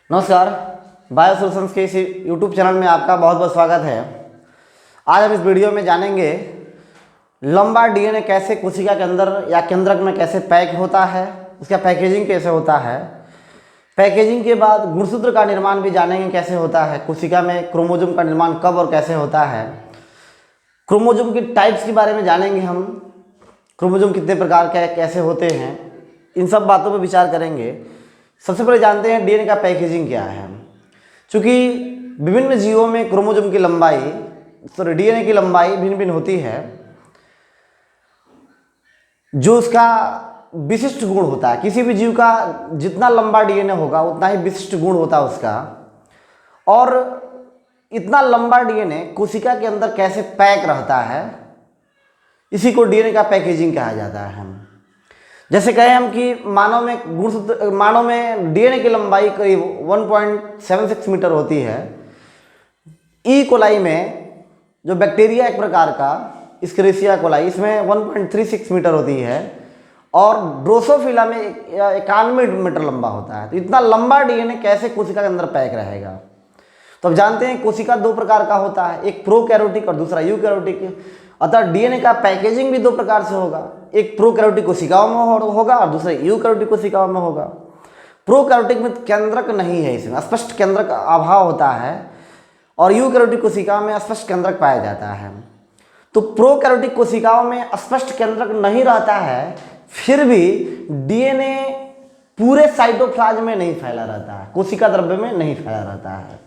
नमस्कार। Bio solutions के इस यूट्यूब चैनल में आपका बहुत बहुत स्वागत है। आज हम इस वीडियो में जानेंगे लंबा डीएनए कैसे कोशिका के अंदर या केंद्रक में कैसे पैक होता है, उसका पैकेजिंग कैसे होता है। पैकेजिंग के बाद गुणसूत्र का निर्माण भी जानेंगे कैसे होता है, कोशिका में क्रोमोसोम का निर्माण कब और कैसे होता है। क्रोमोसोम की टाइप्स के बारे में जानेंगे हम, क्रोमोसोम कितने प्रकार के कैसे होते हैं, इन सब बातों पर विचार करेंगे। सबसे पहले जानते हैं डीएनए का पैकेजिंग क्या है। चूँकि विभिन्न जीवों में क्रोमोसोम की लंबाई डीएनए की लंबाई भिन्न भिन्न होती है, जो उसका विशिष्ट गुण होता है। किसी भी जीव का जितना लंबा डीएनए होगा उतना ही विशिष्ट गुण होता है उसका। और इतना लंबा डीएनए कोशिका के अंदर कैसे पैक रहता है, इसी को डीएनए का पैकेजिंग कहा जाता है। जैसे कहें हम कि मानव में डीएनए की लंबाई करीब 1.76 मीटर होती है। ई कोलाई में जो बैक्टीरिया एक प्रकार का एस्केरिसिया कोलाई, इसमें 1.36 मीटर होती है। और ड्रोसोफिला में 91 मीटर लंबा होता है। तो इतना लंबा डीएनए कैसे कोशिका के अंदर पैक रहेगा। तो अब जानते हैं कोशिका दो प्रकार का होता है, एक प्रोकैरियोटिक और दूसरा यूकैरियोटिक। अतः डीएनए का पैकेजिंग भी दो प्रकार से होगा, एक प्रोकैरियोटिक कोशिकाओं में होगा और दूसरा यूकैरियोटिक कोशिकाओं में होगा। प्रोकैरियोटिक में केंद्रक नहीं है, इसमें स्पष्ट केंद्रक अभाव होता है, और यूकैरियोटिक कोशिकाओं में स्पष्ट केंद्रक पाया जाता है। तो प्रोकैरियोटिक कोशिकाओं में स्पष्ट केंद्रक नहीं रहता है, फिर भी डीएनए पूरे साइटोप्लाज्म में नहीं फैला रहता है, कोशिका द्रव्य में नहीं फैला रहता है।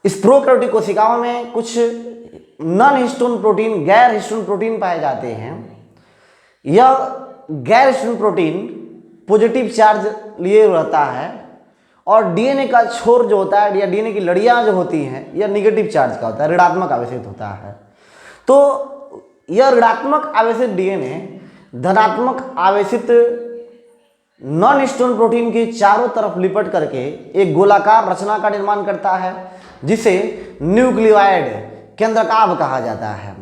इस प्रोकैरियोटिक कोशिकाओं में कुछ नॉन हिस्टोन प्रोटीन, गैर हिस्टोन प्रोटीन पाए जाते हैं। यह गैर हिस्टोन प्रोटीन पॉजिटिव चार्ज लिए रहता है, और डीएनए का छोर जो होता है या डीएनए की लड़ियां जो होती हैं यह निगेटिव चार्ज का होता है, ऋणात्मक आवेशित होता है। तो यह ऋणात्मक आवेशित डीएनए धनात्मक आवेशित नॉन हिस्टोन प्रोटीन के चारों तरफ लिपट करके एक गोलाकार रचना का निर्माण करता है, जिसे न्यूक्लियोइड केंद्रकाभ कहा जाता है।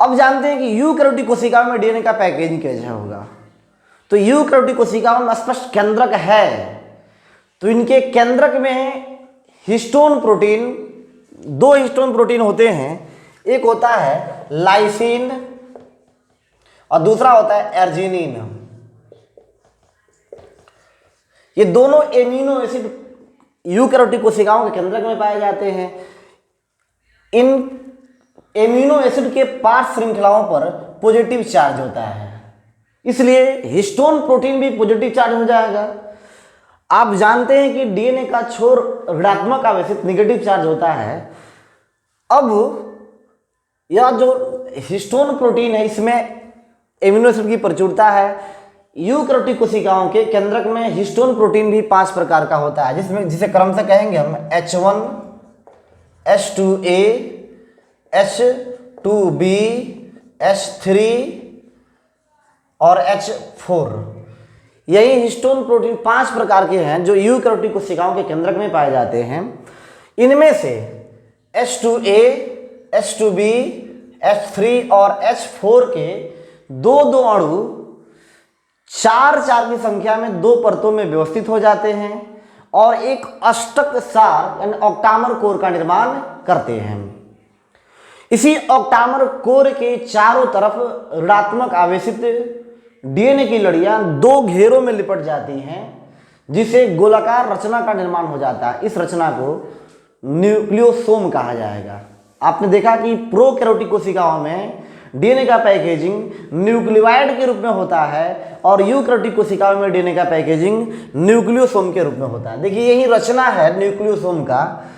अब जानते हैं कि यूकैरियोटिक कोशिकाओं में डीएनए का पैकेजिंग कैसे होगा। तो यूकैरियोटिक कोशिकाओं में स्पष्ट केंद्रक है, तो इनके केंद्रक में हिस्टोन प्रोटीन, दो हिस्टोन प्रोटीन होते हैं। एक होता है लाइसिन और दूसरा होता है एर्जिनिन। ये दोनों एमिनो एसिड यूकैरियोटिक कोशिकाओं के केंद्रक में पाए जाते हैं। इन एमिनो एसिड के पार्श्व श्रृंखलाओं पर पॉजिटिव चार्ज होता है, इसलिए हिस्टोन प्रोटीन भी पॉजिटिव चार्ज हो जाएगा। आप जानते हैं कि डीएनए का छोर ऋणात्मक आवेशित निगेटिव चार्ज होता है। अब यह जो हिस्टोन प्रोटीन है, इसमें एमिनो एसिड की प्रचुरता है। यूकैरियोटिक कोशिकाओं के केंद्रक में हिस्टोन प्रोटीन भी 5 प्रकार का होता है, जिसे क्रम से कहेंगे हम H1, H2A, H2B, H3 और H4। यही हिस्टोन प्रोटीन 5 प्रकार के हैं जो यूकैरियोटिक कोशिकाओं के केंद्रक में पाए जाते हैं। इनमें से H2A, H2B, H3 और H4 के दो दो अणु 4 की संख्या में 2 परतों में व्यवस्थित हो जाते हैं और एक अष्टक सार यानी ऑक्टामर कोर का निर्माण करते हैं। इसी ऑक्टामर कोर के चारों तरफ ऋणात्मक आवेशित डीएनए की लड़ियां 2 घेरों में लिपट जाती हैं, जिसे गोलाकार रचना का निर्माण हो जाता है। इस रचना को न्यूक्लियोसोम कहा जाएगा। आपने देखा कि प्रोकैरियोटिक कोशिकाओं में डीएनए का पैकेजिंग न्यूक्लियोइड के रूप में होता है, और यूकैरियोटिक कोशिकाओं में डीएनए का पैकेजिंग न्यूक्लियोसोम के रूप में होता है। देखिए यही रचना है न्यूक्लियोसोम का।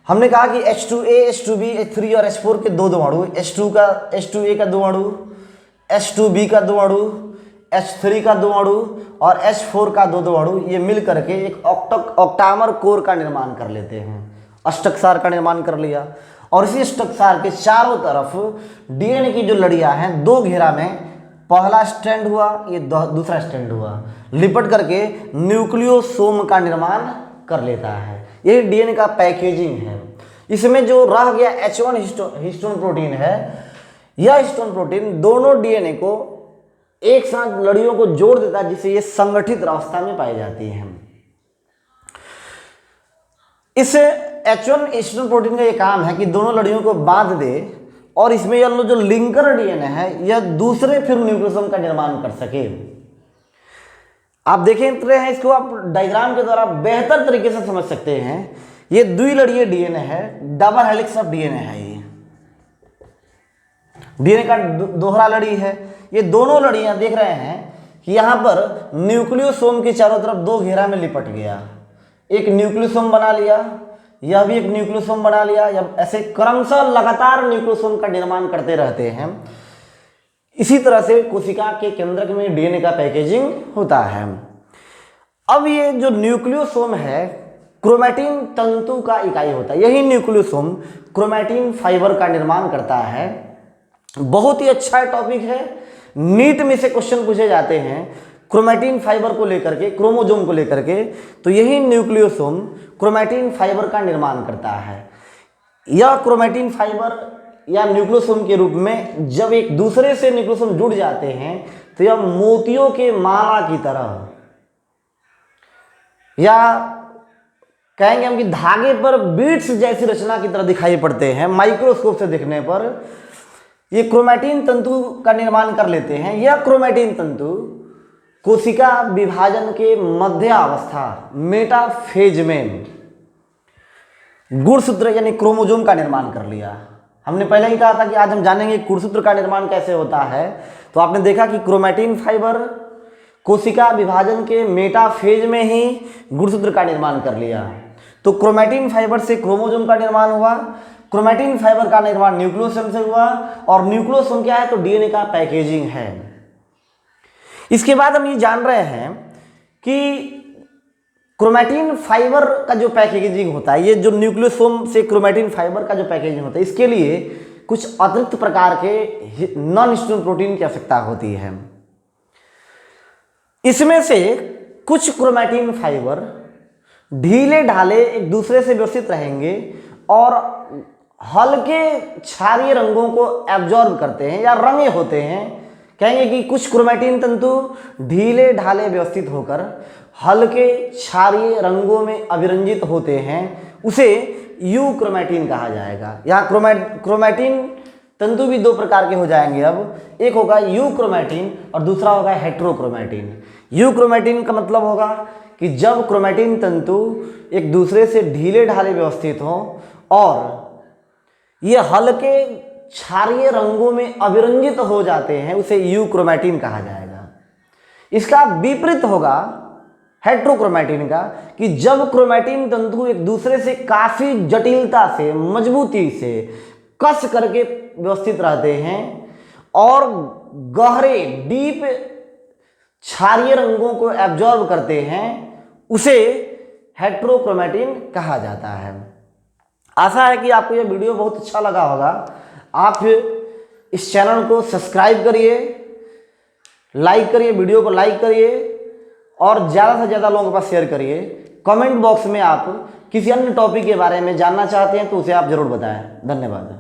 हमने कहा कि H2A, H2B, H3 और H4 के दो अणु, H2A का 2 अणु, H2B का 2 अणु, H3 का 2 अणु और H4 का 2 अणु, ये मिल करके एक ऑक्टामर कोर का निर्माण कर लेते हैं। अष्टकसार का निर्माण कर लिया, और इसी अष्टकसार के चारों तरफ डीएनए की जो लड़ियां हैं 2 घेरा में, पहला स्ट्रैंड हुआ, ये दूसरा स्ट्रैंड हुआ, लिपट करके न्यूक्लियोसोम का निर्माण कर लेता है। ये डीएनए का पैकेजिंग है। इसमें जो रह गया H1 हिस्टोन प्रोटीन है, यह हिस्टोन प्रोटीन दोनों डीएनए को एक साथ लड़ियों को जोड़ देता है, जिससे ये संगठित अवस्था में पाई जाती हैं। इस H1 ईस्टर्न प्रोटीन का ये काम है कि दोनों लड़ियों को बांध दे और इसमें यह जो लिंकर डीएनए है यह दूसरे फिर न्यूक्लियोसोम का निर्माण कर सके। आप देखें रहे हैं, इसको आप डायग्राम के द्वारा बेहतर तरीके से समझ सकते हैं। ये द्विलड़ीय डीएनए है, डबल हेलिक्स ऑफ डीएनए है। ये डीएनए का दोहरा लड़ी है। ये दोनों लड़ियां देख रहे हैं कि यहां पर न्यूक्लियोसोम के चारों तरफ दो घेरा में लिपट गया, एक न्यूक्लियोसोम बना लिया, यह भी एक न्यूक्लियोसोम बना लिया। या ऐसे क्रमशः लगातार न्यूक्लियोसोम का निर्माण करते रहते हैं। इसी तरह से कोशिका के केंद्रक में डीएनए का पैकेजिंग होता है। अब ये जो न्यूक्लियोसोम है क्रोमैटिन तंतु का इकाई होता है। यही न्यूक्लियोसोम क्रोमैटिन फाइबर का निर्माण करता है। बहुत ही अच्छा टॉपिक है, नीट में से क्वेश्चन पूछे जाते हैं क्रोमैटिन फाइबर को लेकर के, क्रोमोसोम को लेकर के। तो यही न्यूक्लियोसोम क्रोमैटिन फाइबर का निर्माण करता है। यह क्रोमैटिन फाइबर या न्यूक्लियोसोम के रूप में जब एक दूसरे से न्यूक्लियोसोम जुड़ जाते हैं तो यह मोतियों के माला की तरह, या कहेंगे हम कि धागे पर बीड्स जैसी रचना की तरह दिखाई पड़ते हैं। माइक्रोस्कोप से देखने पर ये क्रोमैटिन तंतु का निर्माण कर लेते हैं। यह क्रोमैटिन तंतु कोशिका विभाजन के मध्य अवस्था मेटाफेज में गुणसूत्र यानी क्रोमोसोम का निर्माण कर लिया। हमने पहले ही कहा था कि आज हम जानेंगे गुणसूत्र का निर्माण कैसे होता है। तो आपने देखा कि क्रोमैटिन फाइबर कोशिका विभाजन के मेटाफेज में ही गुणसूत्र का निर्माण कर लिया। तो क्रोमैटिन फाइबर से क्रोमोसोम का निर्माण हुआ, क्रोमैटिन फाइबर का निर्माण न्यूक्लियोसोम से हुआ, और न्यूक्लियोसोम क्या है तो डीएनए का पैकेजिंग है। इसके बाद हम ये जान रहे हैं कि क्रोमैटिन फाइबर का जो पैकेजिंग होता है, ये जो न्यूक्लियोसोम से क्रोमैटिन फाइबर का जो पैकेजिंग होता है, इसके लिए कुछ अतिरिक्त प्रकार के नॉन ईस्टर्न प्रोटीन की आवश्यकता होती है। इसमें से कुछ क्रोमैटिन फाइबर ढीले ढाले एक दूसरे से व्यवस्थित रहेंगे और हल्के क्षारीय रंगों को एब्जॉर्ब करते हैं या रंगे होते हैं। कहेंगे कि कुछ क्रोमैटिन तंतु ढीले ढाले व्यवस्थित होकर हल्के क्षारीय रंगों में अभिरंजित होते हैं, उसे यू क्रोमैटिन कहा जाएगा। यहाँ क्रोमैटिन तंतु भी दो प्रकार के हो जाएंगे। अब एक होगा यू क्रोमैटिन और दूसरा होगा हेट्रोक्रोमैटिन। यू क्रोमैटिन का मतलब होगा कि जब क्रोमैटिन तंतु एक दूसरे से ढीले ढाले व्यवस्थित हों और ये हल्के क्षारीय रंगों में अभिरंजित हो जाते हैं, उसे यू क्रोमैटिन कहा जाएगा। इसका विपरीत होगा हेट्रोक्रोमैटिन का कि जब क्रोमैटिन तंतु एक दूसरे से काफी जटिलता से, मजबूती से कस करके व्यवस्थित रहते हैं और गहरे डीप क्षारीय रंगों को एब्जॉर्ब करते हैं, उसे हेट्रोक्रोमैटिन कहा जाता है। आशा है कि आपको यह वीडियो बहुत अच्छा लगा होगा। आप इस चैनल को सब्सक्राइब करिए, लाइक करिए, वीडियो को लाइक करिए और ज़्यादा से ज़्यादा लोगों के पास शेयर करिए। कमेंट बॉक्स में आप किसी अन्य टॉपिक के बारे में जानना चाहते हैं तो उसे आप ज़रूर बताएं। धन्यवाद।